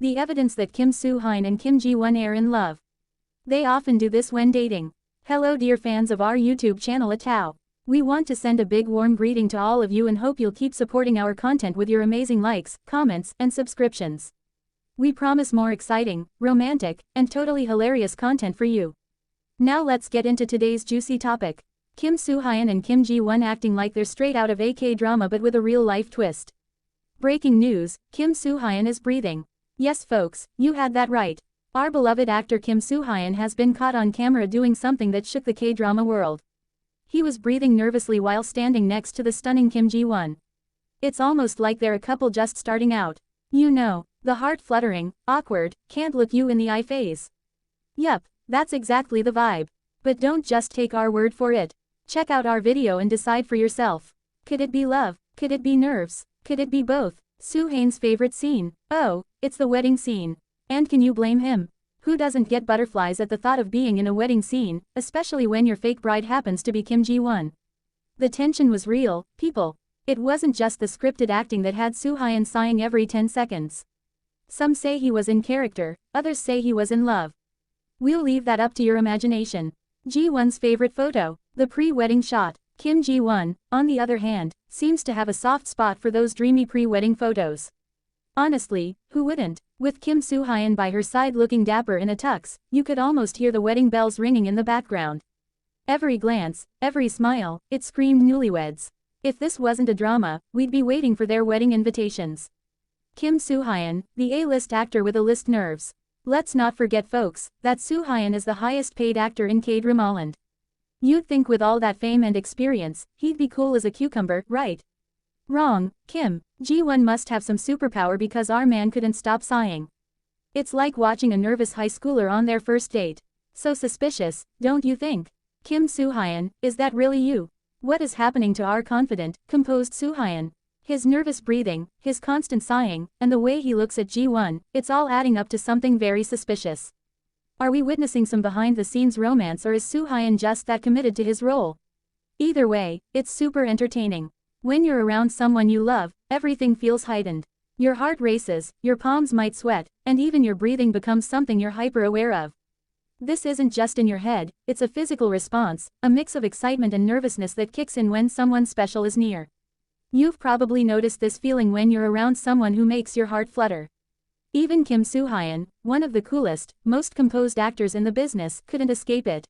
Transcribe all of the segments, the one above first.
The evidence that Kim SooHyun and Kim Ji-won are in love. They often do this when dating. Hello dear fans of our YouTube channel Atao. We want to send a big warm greeting to all of you and hope you'll keep supporting our content with your amazing likes, comments, and subscriptions. We promise more exciting, romantic, and totally hilarious content for you. Now let's get into today's juicy topic. Kim SooHyun and Kim Ji-won acting like they're straight out of a K-drama but with a real-life twist. Breaking news, Kim SooHyun is breathing. Yes folks, you had that right. Our beloved actor Kim SooHyun has been caught on camera doing something that shook the K-drama world. He was breathing nervously while standing next to the stunning Kim Ji-won. It's almost like they're a couple just starting out. You know, the heart-fluttering, awkward, can't look you in the eye phase. Yup, that's exactly the vibe. But don't just take our word for it. Check out our video and decide for yourself. Could it be love? Could it be nerves? Could it be both? SooHyun's favorite scene. Oh, it's the wedding scene. And can you blame him? Who doesn't get butterflies at the thought of being in a wedding scene, especially when your fake bride happens to be Kim Ji-won? The tension was real, people. It wasn't just the scripted acting that had SooHyun sighing every 10 seconds. Some say he was in character, others say he was in love. We'll leave that up to your imagination. Ji-won's favorite photo, the pre-wedding shot. Kim Ji-won, on the other hand, seems to have a soft spot for those dreamy pre-wedding photos. Honestly, who wouldn't? With Kim SooHyun by her side looking dapper in a tux, you could almost hear the wedding bells ringing in the background. Every glance, every smile, it screamed newlyweds. If this wasn't a drama, we'd be waiting for their wedding invitations. Kim SooHyun, the A-list actor with A-list nerves. Let's not forget folks, that SooHyun is the highest paid actor in K-drama. You'd think with all that fame and experience, he'd be cool as a cucumber, right? Wrong, Kim Ji-won must have some superpower because our man couldn't stop sighing. It's like watching a nervous high schooler on their first date. So suspicious, don't you think? Kim SooHyun, is that really you? What is happening to our confident, composed SooHyun? His nervous breathing, his constant sighing, and the way he looks at Ji-won, it's all adding up to something very suspicious. Are we witnessing some behind-the-scenes romance or is SooHyun just that committed to his role? Either way, it's super entertaining. When you're around someone you love, everything feels heightened. Your heart races, your palms might sweat, and even your breathing becomes something you're hyper-aware of. This isn't just in your head, it's a physical response, a mix of excitement and nervousness that kicks in when someone special is near. You've probably noticed this feeling when you're around someone who makes your heart flutter. Even Kim SooHyun, one of the coolest, most composed actors in the business, couldn't escape it.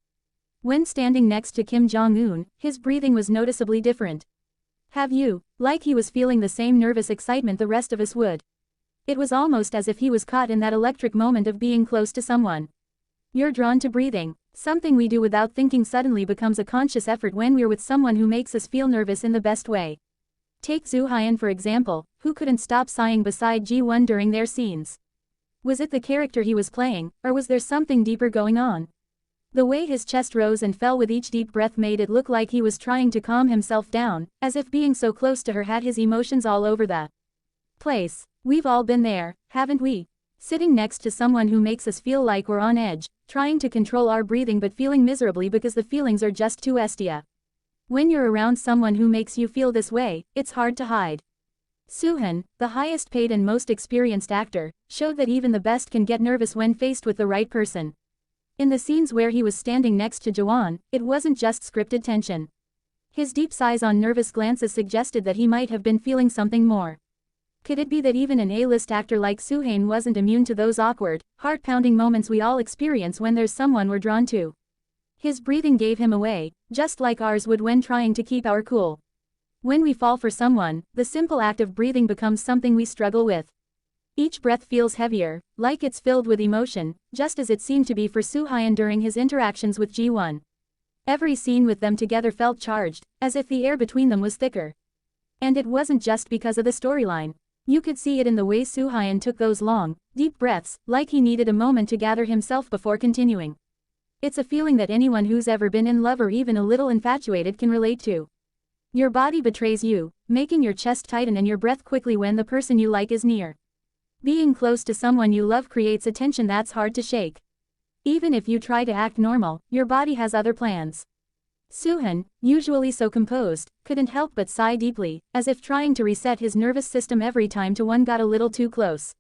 When standing next to Kim Jong-un, his breathing was noticeably different. Have you? Like he was feeling the same nervous excitement the rest of us would. It was almost as if he was caught in that electric moment of being close to someone. You're drawn to breathing. Something we do without thinking suddenly becomes a conscious effort when we're with someone who makes us feel nervous in the best way. Take SooHyun for example, who couldn't stop sighing beside Ji-won during their scenes. Was it the character he was playing, or was there something deeper going on? The way his chest rose and fell with each deep breath made it look like he was trying to calm himself down, as if being so close to her had his emotions all over the place. We've all been there, haven't we? Sitting next to someone who makes us feel like we're on edge, trying to control our breathing but feeling miserably because the feelings are just too estia. When you're around someone who makes you feel this way, it's hard to hide. SooHyun, the highest paid and most experienced actor, showed that even the best can get nervous when faced with the right person. In the scenes where he was standing next to Ji-won, it wasn't just scripted tension. His deep sighs on nervous glances suggested that he might have been feeling something more. Could it be that even an A-list actor like SooHyun wasn't immune to those awkward, heart-pounding moments we all experience when there's someone we're drawn to? His breathing gave him away, just like ours would when trying to keep our cool. When we fall for someone, the simple act of breathing becomes something we struggle with. Each breath feels heavier, like it's filled with emotion, just as it seemed to be for SooHyun during his interactions with Ji-won. Every scene with them together felt charged, as if the air between them was thicker. And it wasn't just because of the storyline. You could see it in the way SooHyun took those long, deep breaths, like he needed a moment to gather himself before continuing. It's a feeling that anyone who's ever been in love or even a little infatuated can relate to. Your body betrays you, making your chest tighten and your breath quickly when the person you like is near. Being close to someone you love creates a tension that's hard to shake. Even if you try to act normal, your body has other plans. SooHyun, usually so composed, couldn't help but sigh deeply, as if trying to reset his nervous system every time one got a little too close.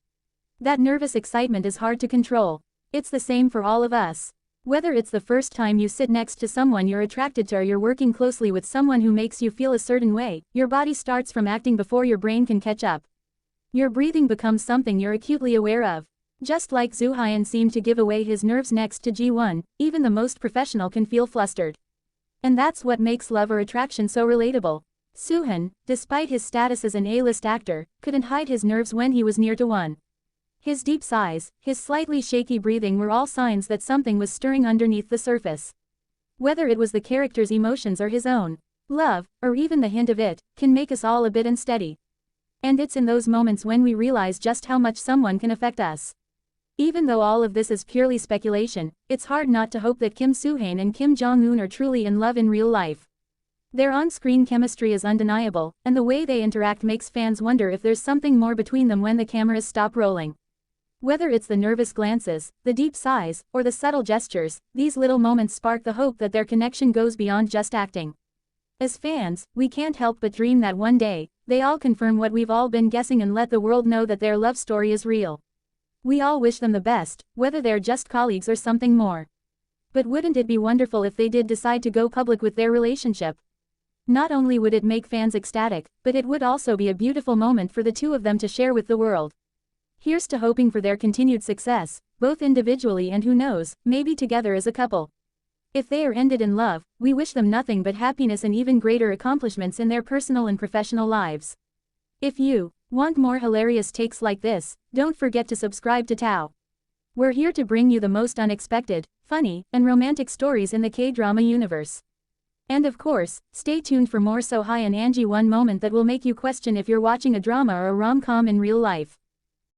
That nervous excitement is hard to control. It's the same for all of us. Whether it's the first time you sit next to someone you're attracted to or you're working closely with someone who makes you feel a certain way, your body starts from acting before your brain can catch up. Your breathing becomes something you're acutely aware of. Just like SooHyun seemed to give away his nerves next to Ji-won, even the most professional can feel flustered. And that's what makes love or attraction so relatable. SooHyun, despite his status as an A-list actor, couldn't hide his nerves when he was near to one. His deep sighs, his slightly shaky breathing were all signs that something was stirring underneath the surface. Whether it was the character's emotions or his own, love, or even the hint of it, can make us all a bit unsteady. And it's in those moments when we realize just how much someone can affect us. Even though all of this is purely speculation, it's hard not to hope that Kim Soo-hyun and Kim Jong-un are truly in love in real life. Their on-screen chemistry is undeniable, and the way they interact makes fans wonder if there's something more between them when the cameras stop rolling. Whether it's the nervous glances, the deep sighs, or the subtle gestures, these little moments spark the hope that their connection goes beyond just acting. As fans, we can't help but dream that one day, they all confirm what we've all been guessing and let the world know that their love story is real. We all wish them the best, whether they're just colleagues or something more. But wouldn't it be wonderful if they did decide to go public with their relationship? Not only would it make fans ecstatic, but it would also be a beautiful moment for the two of them to share with the world. Here's to hoping for their continued success, both individually and who knows, maybe together as a couple. If they are ended in love, we wish them nothing but happiness and even greater accomplishments in their personal and professional lives. If you want more hilarious takes like this, don't forget to subscribe to Tao. We're here to bring you the most unexpected, funny, and romantic stories in the K-drama universe. And of course, stay tuned for more SooHyun and Ji-won moment that will make you question if you're watching a drama or a rom-com in real life.